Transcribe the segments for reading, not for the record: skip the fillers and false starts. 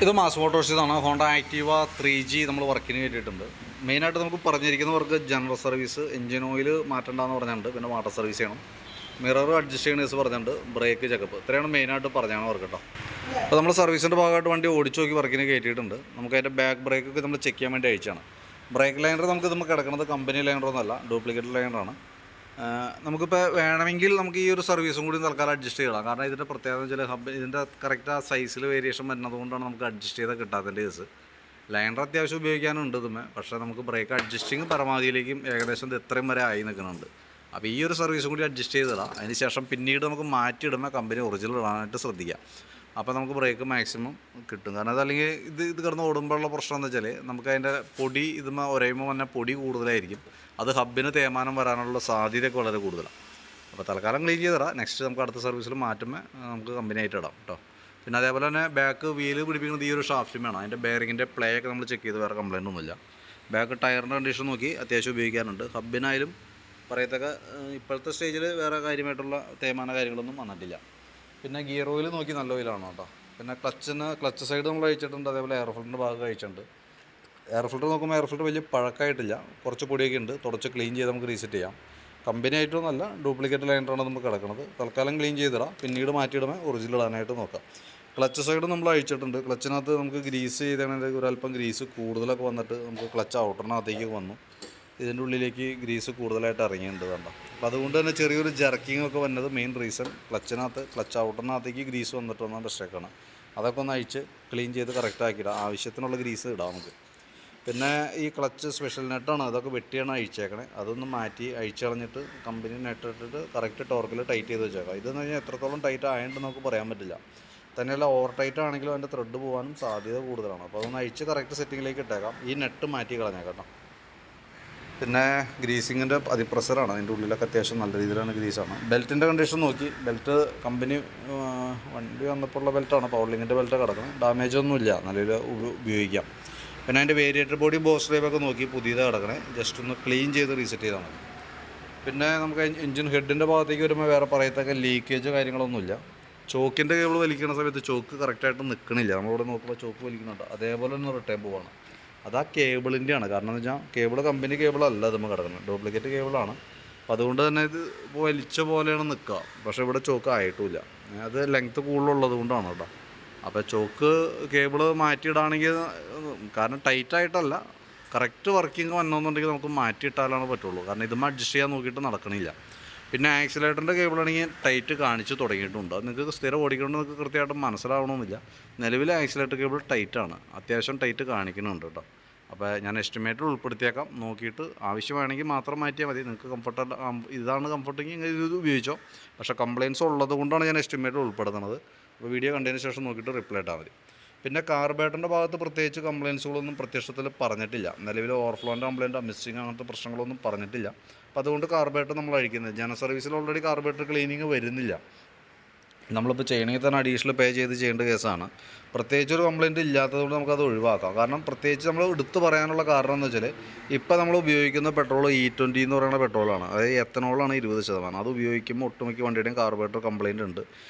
ഇത് mass മോട്ടോഴ്സിന്നാണ്. Honda Activa 3G നമ്മൾ വർക്കിന് കയറ്റിയിട്ടുണ്ട്. മെയിനായിട്ട് നമുക്ക് പറഞ്ഞിരിക്കുന്നവർക്ക് ജനറൽ സർവീസ്, എഞ്ചിൻ ഓയിൽ മാറ്റണ്ടെന്ന് പറഞ്ഞിട്ടുണ്ട്. പിന്നെ വാട്ടർ സർവീസ് ചെയ്യണം, മിറർ അഡ്ജസ്റ്റ് ചെയ്യണ കേസ് പറഞ്ഞിട്ടുണ്ട്, ബ്രേക്ക് ചെക്കപ്പ്, ഇത്രയാണ് മെയിനായിട്ട് പറഞ്ഞാണ് വർക്ക് കേട്ടോ. അപ്പോൾ നമ്മൾ സർവീസിൻ്റെ ഭാഗമായിട്ട് വണ്ടി ഓടിച്ച് നോക്കി വർക്കിന് കയറ്റിയിട്ടുണ്ട്. നമുക്ക് അതിൻ്റെ ബാക്ക് ബ്രേക്കൊക്കെ നമ്മൾ ചെക്ക് ചെയ്യാൻ വേണ്ടി അയച്ചാണ്. ബ്രേക്ക് ലൈനർ നമുക്ക് ഇതുമ്പോൾ കിടക്കുന്നത് കമ്പനി ലൈനറൊന്നുമല്ല, ഡ്യൂപ്ലിക്കേറ്റ് ലൈനറാണ്. നമുക്കിപ്പോൾ വേണമെങ്കിൽ നമുക്ക് ഈ ഒരു സർവീസും കൂടി തൽക്കാലം അഡ്ജസ്റ്റ് ചെയ്യണം. കാരണം ഇതിൻ്റെ പ്രത്യേകത വെച്ചാൽ ഇതിൻ്റെ കറക്റ്റ് ആ സൈസിൽ വേരിയേഷൻ വരുന്നതുകൊണ്ടാണ് നമുക്ക് അഡ്ജസ്റ്റ് ചെയ്താൽ കിട്ടാത്തതിൻ്റെ കേസ്. ലൈനർ അത്യാവശ്യം ഉപയോഗിക്കാനുണ്ട് ഇതുമേ, പക്ഷേ നമുക്ക് ബ്രേക്ക് അഡ്ജസ്റ്റിങ് പരമാവധിയിലേക്കും ഏകദേശം ഇത്രയും വരെ ആയി നിൽക്കുന്നുണ്ട്. അപ്പോൾ ഈ ഒരു സർവീസും കൂടി അഡ്ജസ്റ്റ് ചെയ്തിടാം. അതിന് ശേഷം പിന്നീട് നമുക്ക് മാറ്റിയിടുമ്പോൾ കമ്പനി ഒറിജിനൽ ഇടാനായിട്ട് ശ്രദ്ധിക്കാം. അപ്പോൾ നമുക്ക് ബ്രേക്ക് മാക്സിമം കിട്ടും. കാരണം അതല്ലെങ്കിൽ ഇത് കിടന്ന് ഓടുമ്പോഴുള്ള പ്രശ്നം എന്ന് വെച്ചാൽ നമുക്ക് അതിൻ്റെ പൊടി ഇതുമേ ഒരയുമ്പോൾ തന്നെ പൊടി കൂടുതലായിരിക്കും. അത് ഹബിന് തേയ്മാനം വരാനുള്ള സാധ്യതയൊക്കെ വളരെ കൂടുതലാണ്. അപ്പോൾ തൽക്കാലം ക്ലീൻ ചെയ്തിടാം. നെക്സ്റ്റ് നമുക്ക് അടുത്ത സർവീസിൽ മാറ്റുമ്പോൾ നമുക്ക് കമ്പനി ആയിട്ട് ഇടാം കേട്ടോ. പിന്നെ അതേപോലെ തന്നെ ബാക്ക് വീല് പിടിപ്പിക്കുന്നത് ഈ ഒരു ഷാഫ്റ്റും വേണം. അതിൻ്റെ ബെയറിങ്ങിൻ്റെ പ്ലേ ഒക്കെ നമ്മൾ ചെക്ക് ചെയ്ത് വേറെ കംപ്ലയിൻ്റ് ഒന്നുമില്ല. ബാക്ക് ടയറിൻ്റെ കണ്ടീഷൻ നോക്കി അത്യാവശ്യം ഉപയോഗിക്കാനുണ്ട്. ഹബിനായാലും പറയത്തക്ക ഇപ്പോഴത്തെ സ്റ്റേജിൽ വേറെ കാര്യമായിട്ടുള്ള തേയ്മാന കാര്യങ്ങളൊന്നും വന്നിട്ടില്ല. പിന്നെ ഗിയർ ഓയിൽ നോക്കി നല്ല ഓയിലാണ് കേട്ടോ. പിന്നെ ക്ലച്ച് സൈഡ് നമ്മൾ അഴിച്ചിട്ടുണ്ട്. അതേപോലെ എയർ ഫിൽറ്ററിൻ്റെ ഭാഗം അഴിച്ചിട്ടുണ്ട്. എയർ ഫിൽറ്റർ നോക്കുമ്പോൾ എയർ ഫിൽറ്റർ വലിയ പഴക്കമായിട്ടില്ല, കുറച്ച് പൊടിയൊക്കെ ഉണ്ട്. തുടച്ച് ക്ലീൻ ചെയ്ത് നമുക്ക് റീസെറ്റ് ചെയ്യാം. കമ്പനി ആയിട്ടൊന്നുമല്ല, ഡ്യൂപ്ലിക്കേറ്റ് ലൈനറാണ് നമുക്ക് കിടക്കുന്നത്. തൽക്കാലം ക്ലീൻ ചെയ്തിടാം, പിന്നീട് മാറ്റിയിടുമ്പോൾ ഒറിജിനൽ ഇടാനായിട്ട് നോക്കാം. ക്ലച്ച് സൈഡ് നമ്മൾ അഴിച്ചിട്ടുണ്ട്. ക്ലച്ചിനകത്ത് നമുക്ക് ഗ്രീസ് ചെയ്താണെങ്കിൽ ഒരല്പം ഗ്രീസ് കൂടുതലൊക്കെ വന്നിട്ട് നമുക്ക് ക്ലച്ച് ഔട്ടറിനകത്തേക്ക് വന്നു. ഇതിൻ്റെ ഉള്ളിലേക്ക് ഗ്രീസ് കൂടുതലായിട്ട് ഇറങ്ങിയിട്ടുണ്ട് കണ്ടോ. അപ്പോൾ അതുകൊണ്ട് തന്നെ ചെറിയൊരു ജർക്കിംഗ് ഒക്കെ വന്നത് മെയിൻ റീസൺ ക്ലച്ച് ഔട്ടറിനകത്തേക്ക് ഗ്രീസ് വന്നിട്ട് വന്ന മിസ്റ്റേക്കാണ്. അതൊക്കെ ഒന്ന് അഴിച്ച് ക്ലീൻ ചെയ്ത് കറക്റ്റ് ആക്കിയിടാം. ആവശ്യത്തിനുള്ള ഗ്രീസ് ഇടാം നമുക്ക്. പിന്നെ ഈ ക്ലച്ച് സ്പെഷ്യൽ നെറ്റാണ്, അതൊക്കെ വെട്ടിയാണ് അഴിച്ചേക്കണേ. അതൊന്ന് മാറ്റി അഴിച്ച് കളഞ്ഞിട്ട് കമ്പനി നെറ്റ് ഇട്ടിട്ട് കറക്റ്റ് ടോർക്കിൽ ടൈറ്റ് ചെയ്ത് വെച്ചേക്കാം. ഇതെന്ന് കഴിഞ്ഞാൽ എത്രത്തോളം ടൈറ്റ് ആയതുകൊണ്ട് നമുക്ക് പറയാൻ പറ്റില്ല. തന്നെയല്ല ഓവർ ടൈറ്റ് ആണെങ്കിലും അതിൻ്റെ ത്രെഡ് പോകാനും സാധ്യത കൂടുതലാണ്. അപ്പോൾ അതൊന്ന് അഴിച്ച് കറക്റ്റ് സെറ്റിങ്ങിലേക്ക് ഇട്ടേക്കാം. ഈ നെറ്റ് മാറ്റി കളഞ്ഞേക്കാം കേട്ടോ. പിന്നെ ഗ്രീസിങ്ങിൻ്റെ അതിപ്രസറാണ്, അതിൻ്റെ ഉള്ളിലൊക്കെ അത്യാവശ്യം നല്ല രീതിയിലാണ് ഗ്രീസാണ്. ബെൽറ്റിൻ്റെ കണ്ടീഷൻ നോക്കി, ബെൽറ്റ് കമ്പനി വണ്ടി വന്നപ്പോഴുള്ള ബെൽറ്റാണ്, പവർലിങ്ങിൻ്റെ ബെൽറ്റ് കിടക്കണം. ഡാമേജ് ഒന്നുമില്ല, നല്ല രീതിയിൽ ഉപയോഗിക്കാം. പിന്നെ അതിൻ്റെ വേരിയേറ്റർ ബോഡി ബോസ് ഡ്രൈവൊക്കെ നോക്കി പുതിയതാണ് കിടക്കണേ. ജസ്റ്റ് ഒന്ന് ക്ലീൻ ചെയ്ത് റീസെറ്റ് ചെയ്താൽ മതി. പിന്നെ നമുക്ക് എഞ്ചിൻ ഹെഡിൻ്റെ ഭാഗത്തേക്ക് വരുമ്പോൾ വേറെ പറയത്തക്ക ലീക്കേജ് കാര്യങ്ങളൊന്നുമില്ല. ചോക്കിൻ്റെ കേബിൾ വലിക്കുന്ന സമയത്ത് ചോക്ക് കറക്റ്റായിട്ട് നിൽക്കണില്ല. നമ്മളിവിടെ നോക്കുമ്പോൾ ചോക്ക് വലിക്കുന്നുണ്ട്, അതേപോലെ തന്നെ റിട്ടേൺ പോവാണ്. അത് ആ കേബിളിൻ്റെയാണ്. കാരണം എന്ന് വെച്ചാൽ കേബിൾ കമ്പനി കേബിളല്ല ഇതുമ്പോൾ കിടക്കുന്നത്, ഡ്യൂപ്ലിക്കേറ്റ് കേബിളാണ്. അപ്പോൾ അതുകൊണ്ട് തന്നെ ഇത് വലിച്ച പോലെയാണ് നിൽക്കുക. പക്ഷേ ഇവിടെ ചോക്ക് ആയിട്ടുമില്ല. അത് ലെങ്ത്ത് കൂടുതലുള്ളത് കൊണ്ടാണ് കേട്ടോ. അപ്പോൾ ചോക്ക് കേബിൾ മാറ്റിയിടാണെങ്കിൽ, കാരണം ടൈറ്റായിട്ടല്ല, കറക്റ്റ് വർക്കിംഗ് വന്നതെന്നുണ്ടെങ്കിൽ നമുക്ക് മാറ്റിയിട്ടാലാണ് പറ്റുള്ളൂ. കാരണം ഇതും അഡ്ജസ്റ്റ് ചെയ്യാൻ നോക്കിയിട്ട് നടക്കണില്ല. പിന്നെ ആക്സിലേറ്ററിൻ്റെ കേബിളാണെങ്കിൽ ടൈറ്റ് കാണിച്ച് തുടങ്ങിയിട്ടുണ്ട്. അത് നിങ്ങൾക്ക് സ്ഥിരം ഓടിക്കൊണ്ട് നിങ്ങൾക്ക് കൃത്യമായിട്ട് മനസ്സിലാവണമെന്നില്ല. നിലവിലെ ആക്സിലേറ്റർ കേബിൾ ടൈറ്റാണ്, അത്യാവശ്യം ടൈറ്റ് കാണിക്കുന്നുണ്ട് കേട്ടോ. അപ്പോൾ ഞാൻ എസ്റ്റിമേറ്റിൽ ഉൾപ്പെടുത്തിയേക്കാം. നോക്കിയിട്ട് ആവശ്യമാണെങ്കിൽ മാത്രം മാറ്റിയാൽ മതി. നിങ്ങൾക്ക് ഇതാണ് കംഫർട്ടെങ്കിൽ ഇത് ഉപയോഗിച്ചോ. പക്ഷേ കംപ്ലയിൻസ് ഉള്ളത് കൊണ്ടാണ് ഞാൻ എസ്റ്റിമേറ്റിൽ ഉൾപ്പെടുത്തുന്നത്. അപ്പോൾ വീഡിയോ കണ്ടതിന് ശേഷം നോക്കിയിട്ട് റിപ്ലൈ ഇട്ടാൽ മതി. പിന്നെ കാർബേറ്ററിൻ്റെ ഭാഗത്ത് പ്രത്യേകിച്ച് കംപ്ലയിൻസുകളൊന്നും പ്രത്യക്ഷത്തിൽ പറഞ്ഞിട്ടില്ല. നിലവിൽ ഓവർഫ്ലോൻ്റെ കംപ്ലയിൻറ്റ്, മിസ്സിങ് അങ്ങനത്തെ പ്രശ്നങ്ങളൊന്നും പറഞ്ഞിട്ടില്ല. അപ്പോൾ അതുകൊണ്ട് കാർബേറ്റർ നമ്മൾ അഴിക്കുന്നത്. ജനറൽ സർവീസിൽ ഓൾറെഡി കാർബേറ്റർ ക്ലീനിങ് വരുന്നില്ല. നമ്മളിപ്പോൾ ചെയ്യണമെങ്കിൽ തന്നെ അഡീഷണൽ പേ ചെയ്യേണ്ട കേസാണ്. പ്രത്യേകിച്ചൊരു കംപ്ലയിൻറ്റ് ഇല്ലാത്തതുകൊണ്ട് നമുക്കത് ഒഴിവാക്കാം. കാരണം പ്രത്യേകിച്ച് നമ്മൾ എടുത്തു പറയാനുള്ള കാരണം എന്ന് വെച്ചാൽ, ഇപ്പോൾ നമ്മൾ ഉപയോഗിക്കുന്ന പെട്രോൾ E20 എന്ന് പറയുന്ന പെട്രോളാണ്. അതായത് എത്തനോളാണ് 20%. അത് ഉപയോഗിക്കുമ്പോൾ ഒട്ടുമിക്ക വണ്ടിയുടെയും കാർബറേറ്റർ കംപ്ലയിൻ്റ് ഉണ്ട്.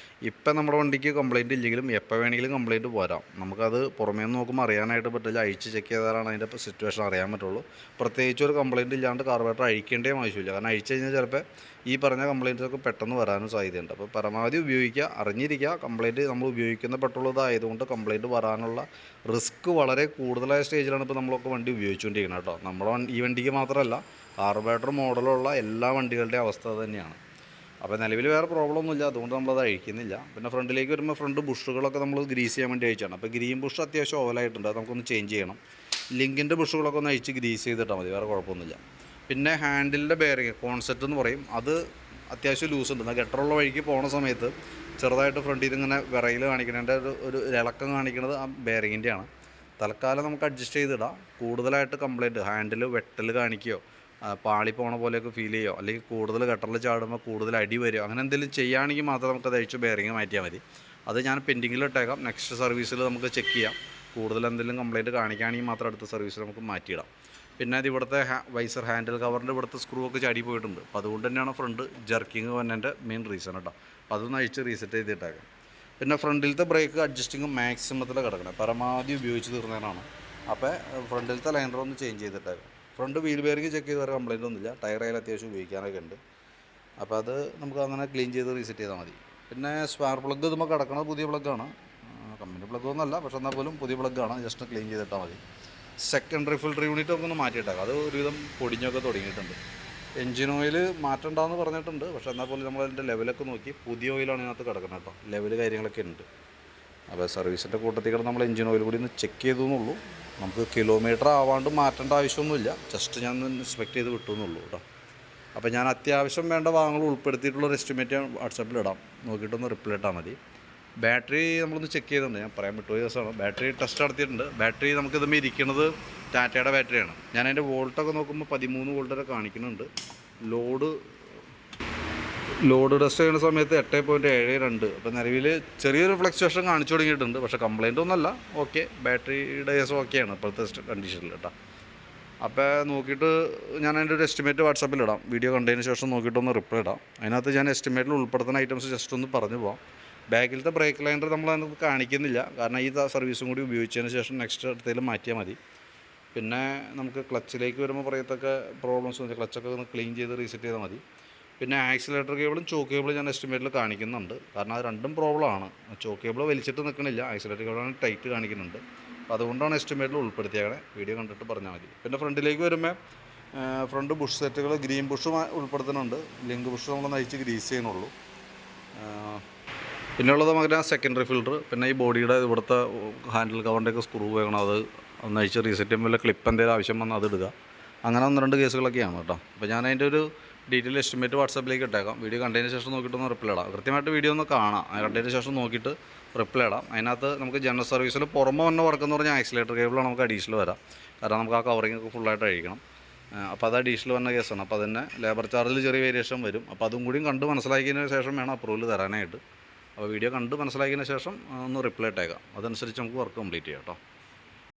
ഇപ്പം നമ്മുടെ വണ്ടിക്ക് കംപ്ലയിൻറ്റ് ഇല്ലെങ്കിലും എപ്പോൾ വേണമെങ്കിലും കംപ്ലയിൻറ്റ് വരാം. നമുക്കത് പുറമേ നിന്ന് നോക്കുമ്പോൾ അറിയാനായിട്ട് പറ്റില്ല. അഴിച്ച് ചെക്ക് ചെയ്താലാണ് അതിൻ്റെ സിറ്റുവേഷൻ അറിയാൻ പറ്റുള്ളൂ. പ്രത്യേകിച്ച് ഒരു കംപ്ലയിൻറ്റ് ഇല്ലാണ്ട് കാർബറേറ്റർ അഴിക്കേണ്ടതും ആവശ്യമില്ല. കാരണം അഴിച്ച് കഴിഞ്ഞാൽ ചിലപ്പോൾ ഈ പറഞ്ഞ കംപ്ലയിൻറ്റൊക്കെ പെട്ടെന്ന് വരാനും സാധ്യതയുണ്ട്. അപ്പോൾ പരമാവധി ഉപയോഗിക്കുക, അറിഞ്ഞിരിക്കുക. കംപ്ലയിൻറ്റ് നമ്മൾ ഉപയോഗിക്കുന്ന പെട്രോൾ ഇതായതുകൊണ്ട് കംപ്ലയിൻറ്റ് വരാനുള്ള റിസ്ക് വളരെ കൂടുതലായ സ്റ്റേജിലാണ് ഇപ്പോൾ നമ്മളൊക്കെ വണ്ടി ഉപയോഗിച്ചുകൊണ്ടിരിക്കുന്നത് കേട്ടോ. നമ്മുടെ ഈ വണ്ടിക്ക് മാത്രമല്ല, കാർബറേറ്റർ മോഡലുള്ള എല്ലാ വണ്ടികളുടെയും അവസ്ഥ തന്നെയാണ്. അപ്പോൾ നിലവിൽ വേറെ പ്രോബ്ലം ഒന്നുമില്ല, അതുകൊണ്ട് നമ്മളത് അഴിക്കുന്നില്ല. പിന്നെ ഫ്രണ്ടിലേക്ക് വരുമ്പോൾ ഫ്രണ്ട് ബുഷുകളൊക്കെ നമ്മൾ ഗ്രീസ് ചെയ്യാൻ വേണ്ടി അയച്ചാണ്. അപ്പോൾ ഗ്രീൻ ബുഷ് അത്യാവശ്യം ഓവലായിട്ടുണ്ട്, അത് നമുക്കൊന്ന് ചേഞ്ച് ചെയ്യണം. ലിങ്കിൻ്റെ ബുഷുകളൊക്കെ ഒന്ന് അഴിച്ച് ഗ്രീസ് ചെയ്തിട്ടാൽ മതി, വേറെ കുഴപ്പമൊന്നുമില്ല. പിന്നെ ഹാൻഡിലിൻ്റെ ബെയറിങ് കോൺസെപ്റ്റ് എന്ന് പറയും, അത് അത്യാവശ്യം ലൂസ് ഉണ്ട്. ഗട്ടറുള്ള വഴിക്ക് പോണ സമയത്ത് ചെറുതായിട്ട് ഫ്രണ്ടിൽ നിന്ന് ഇങ്ങനെ വിറയിൽ കാണിക്കുന്നതിൻ്റെ ഒരു ഇളക്കം കാണിക്കുന്നത് ആ ബെയറിങ്ങിൻ്റെയാണ്. തൽക്കാലം നമുക്ക് അഡ്ജസ്റ്റ് ചെയ്തിടാം. കൂടുതലായിട്ട് കംപ്ലയിൻറ്റ് ഹാൻഡിൽ വെട്ടൽ കാണിക്കുകയോ പാളി പോണ പോലെയൊക്കെ ഫീൽ ചെയ്യുമോ, അല്ലെങ്കിൽ കൂടുതൽ ഗട്ടറിൽ ചാടുമ്പോൾ കൂടുതൽ അടി വരുമോ, അങ്ങനെ എന്തെങ്കിലും ചെയ്യുകയാണെങ്കിൽ മാത്രം നമുക്കത് അഴിച്ച് ബെയറിങ് മാറ്റിയാൽ മതി. അത് ഞാൻ പെൻഡിങ്ങിലിട്ടേക്കാം. നെക്സ്റ്റ് സർവീസിൽ നമുക്ക് ചെക്ക് ചെയ്യാം. കൂടുതൽ എന്തെങ്കിലും കംപ്ലയിൻറ്റ് കാണിക്കുകയാണെങ്കിൽ മാത്രം അടുത്ത സർവീസിൽ നമുക്ക് മാറ്റിയിടാം. പിന്നെ അത് ഇവിടുത്തെ വൈസർ ഹാൻഡിൽ കവറിൻ്റെ ഇവിടുത്തെ സ്ക്രൂ ഒക്കെ ചാടി പോയിട്ടുണ്ട്. അപ്പോൾ അതുകൊണ്ട് തന്നെയാണ് ഫ്രണ്ട് ജർക്കിങ് വന്നതിൻ്റെ മെയിൻ റീസൺ കേട്ടോ. അപ്പോൾ അതൊന്ന് അഴിച്ച് റീസെറ്റ് ചെയ്തിട്ടേക്കാം. പിന്നെ ഫ്രണ്ടിലത്തെ ബ്രേക്ക് അഡ്ജസ്റ്റിങ് മാക്സിമത്തിൽ കിടക്കണം, പരമാവധി ഉപയോഗിച്ച് തീർന്നതിനാണ്. അപ്പോൾ ഫ്രണ്ടിലത്തെ ലൈനർ ഒന്ന് ചേഞ്ച് ചെയ്തിട്ടേക്കാം. ഫ്രണ്ട് വീൽ ബെയറിംഗ് ചെക്ക് ചെയ്ത് വേറെ കംപ്ലയിൻ്റ് ഒന്നുമില്ല, ടയറയിൽ അത്യാവശ്യം ഉപയോഗിക്കാനൊക്കെ ഉണ്ട്. അപ്പോൾ അത് നമുക്ക് അങ്ങനെ ക്ലീൻ ചെയ്ത് റീസെറ്റ് ചെയ്താൽ മതി. പിന്നെ സ്പാർക്ക് പ്ലഗ് ഇതുമ്പോൾ കിടക്കുന്നത് പുതിയ പ്ലഗ്ഗാണ്, കമ്പനി പ്ലഗ് ഒന്നുമല്ല, പക്ഷെ എന്നാൽ പോലും പുതിയ പ്ലഗ്ഗാണ്. ജസ്റ്റ് ക്ലീൻ ചെയ്തിട്ടാൽ മതി. സെക്കൻഡറി ഫിൽറ്റർ യൂണിറ്റ് ഒക്കെ ഒന്ന് മാറ്റിയിട്ടേക്കാം, അത് ഒരുവിധം പൊടിഞ്ഞൊക്കെ തുടങ്ങിയിട്ടുണ്ട്. എൻജിൻ ഓയിൽ മാറ്റണ്ടെന്ന് പറഞ്ഞിട്ടുണ്ട്, പക്ഷേ എന്നാൽ പോലും നമ്മളതിൻ്റെ ലെവലൊക്കെ നോക്കി പുതിയ ഓയിലാണ് ഇതിനകത്ത് കിടക്കുന്നത് കേട്ടോ, ലെവൽ കാര്യങ്ങളൊക്കെ ഉണ്ട്. അപ്പോൾ സർവീസിൻ്റെ കൂട്ടത്തിൽ കിടന്ന് നമ്മൾ എൻജിൻ ഓയിൽ കൂടി ഒന്ന് ചെക്ക് ചെയ്തു എന്നുള്ളൂ. നമുക്ക് കിലോമീറ്റർ ആവാണ്ട് മാറ്റേണ്ട ആവശ്യമൊന്നുമില്ല, ജസ്റ്റ് ഞാൻ ഇൻസ്പെക്ട് ചെയ്ത് വിട്ടു എന്നുള്ളൂ കേട്ടോ. അപ്പോൾ ഞാൻ അത്യാവശ്യം വേണ്ട ഭാഗങ്ങൾ ഉൾപ്പെടുത്തിയിട്ടുള്ളൊരു എസ്റ്റിമേറ്റ് ഞാൻ വാട്സാപ്പിൽ ഇടാം, നോക്കിയിട്ടൊന്ന് റിപ്ലൈ ഇട്ടാൽ മതി. ബാറ്ററി നമ്മളൊന്ന് ചെക്ക് ചെയ്തിട്ടുണ്ട്, ഞാൻ പറയാൻ വിട്ടുപോയ ദിവസമാണ്. ബാറ്ററി ടെസ്റ്റ് നടത്തിയിട്ടുണ്ട്. ബാറ്ററി നമുക്കിതുമ്പോൾ ഇരിക്കുന്നത് ടാറ്റയുടെ ബാറ്ററിയാണ്. ഞാൻ അതിൻ്റെ വോൾട്ടൊക്കെ നോക്കുമ്പോൾ 13 വോൾട്ട് വരെ കാണിക്കുന്നുണ്ട്. ലോഡ് ടെസ്റ്റ് ചെയ്യുന്ന സമയത്ത് 8.72. അപ്പോൾ നിലവിൽ ചെറിയൊരു ഫ്ലക്ച്വേഷൻ കാണിച്ചു തുടങ്ങിയിട്ടുണ്ട്, പക്ഷേ കംപ്ലയിൻ്റ് ഒന്നുമല്ല. ഓക്കെ, ബാറ്ററിയുടെ കേസ് ഓക്കെയാണ് ഇപ്പോഴത്തെ കണ്ടീഷനിൽ കേട്ടോ. അപ്പോൾ നോക്കിയിട്ട് ഞാൻ അതിൻ്റെ ഒരു എസ്റ്റിമേറ്റ് വാട്സാപ്പിൽ ഇടാം, വീഡിയോ കണ്ടതിന് ശേഷം നോക്കിയിട്ടൊന്ന് റിപ്ലൈ ഇടാം. അതിനകത്ത് ഞാൻ എസ്റ്റിമേറ്റിൽ ഉൾപ്പെടുത്തുന്ന ഐറ്റംസ് ജസ്റ്റ് ഒന്ന് പറഞ്ഞു പോകാം. ബാക്കിലത്തെ ബ്രേക്ക് ലൈനർ നമ്മളതിനകത്ത് കാണിക്കുന്നില്ല, കാരണം ഈ സർവീസും കൂടി ഉപയോഗിച്ചതിന് ശേഷം നെക്സ്റ്റ് അടുത്തേലും മാറ്റിയാൽ മതി. പിന്നെ നമുക്ക് ക്ലച്ചിലേക്ക് വരുമ്പോൾ പറയത്തൊക്കെ പ്രോബ്ലംസ് വെച്ചാൽ ക്ലച്ചൊക്കെ ഒന്ന് ക്ലീൻ ചെയ്ത് റീസെറ്റ് ചെയ്താൽ മതി. പിന്നെ ആക്സിലേറ്റർ കേബിളും ചോക്ക് കേബിളും ഞാൻ എസ്റ്റിമേറ്റിൽ കാണിക്കുന്നുണ്ട്, കാരണം അത് രണ്ടും പ്രോബ്ലമാണ്. ചോക്ക് കേബിൾ വലിച്ചിട്ട് നിൽക്കണില്ല, ആക്സിലേറ്റർ കേബിളാണ് ടൈറ്റ് കാണിക്കുന്നുണ്ട്. അപ്പോൾ അതുകൊണ്ടാണ് എസ്റ്റിമേറ്റിൽ ഉൾപ്പെടുത്തിയേക്കണേ, വീഡിയോ കണ്ടിട്ട് പറഞ്ഞാൽ മതി. പിന്നെ ഫ്രണ്ടിലേക്ക് വരുമ്പോൾ ഫ്രണ്ട് ബുഷ് സെറ്റുകൾ ഗ്രീൻ ബുഷ് ഉൾപ്പെടുത്തുന്നുണ്ട്, ലിങ്ക് ബുഷ് നമ്മൾ നയിച്ച് ഗ്രീസ് ചെയ്യണുള്ളൂ. പിന്നെയുള്ളത് നമുക്ക് സെക്കൻഡറി ഫിൽറ്റർ, പിന്നെ ഈ ബോഡിയുടെ ഇവിടുത്തെ ഹാൻഡിൽ കവറിൻ്റെയൊക്കെ സ്ക്രൂ വേണം, അത് ഒന്ന് അഴിച്ച് റീസെറ്റ് ചെയ്യുമ്പോൾ ക്ലിപ്പ് എന്തെങ്കിലും ആവശ്യം വന്നാൽ അത് ഇടുക. അങ്ങനെ 1-2 കേസുകളൊക്കെയാണ് കേട്ടോ. അപ്പോൾ ഞാൻ അതിൻ്റെ ഒരു ഡീറ്റെയിൽ എസ്റ്റിമേറ്റ് വാട്സാപ്പിലേക്ക് ഇട്ടേക്കാം, വീഡിയോ കണ്ടതിന് ശേഷം നോക്കിയിട്ടൊന്ന് റിപ്ലൈ ഇടാം. കൃത്യമായിട്ട് വീഡിയോ ഒന്ന് കാണാം, കണ്ടതിന് ശേഷം നോക്കിയിട്ട് റിപ്ലൈ ഇടാം. അതിനകത്ത് നമുക്ക് ജനറൽ സർവീസിൽ പുറമെ വന്ന വർക്കെന്ന് പറഞ്ഞാൽ ആക്സിലേറ്റർ കേബിളാണ് നമുക്ക് അഡീഷണൽ വരാം, കാരണം നമുക്ക് ആ കവറിംഗ് ഒക്കെ ഫുള്ളായിട്ട് അഴിക്കണം. അപ്പോൾ അത് അഡീഷണൽ വന്ന കേസാണ്. അപ്പോൾ അതിന് ലേബർ ചാർജിൽ ചെറിയ വേരിയേഷൻ വരും. അപ്പോൾ അതും കൂടി കണ്ട് മനസ്സിലാക്കിയതിന് ശേഷം വേണം അപ്രൂവൽ തരാനായിട്ട്. അപ്പോൾ വീഡിയോ കണ്ട് മനസ്സിലാക്കിയതിന് ശേഷം ഒന്ന് റിപ്ലൈ ഇട്ടേക്കാം, അതനുസരിച്ച് നമുക്ക് വർക്ക് കംപ്ലീറ്റ് ചെയ്യാം കേട്ടോ.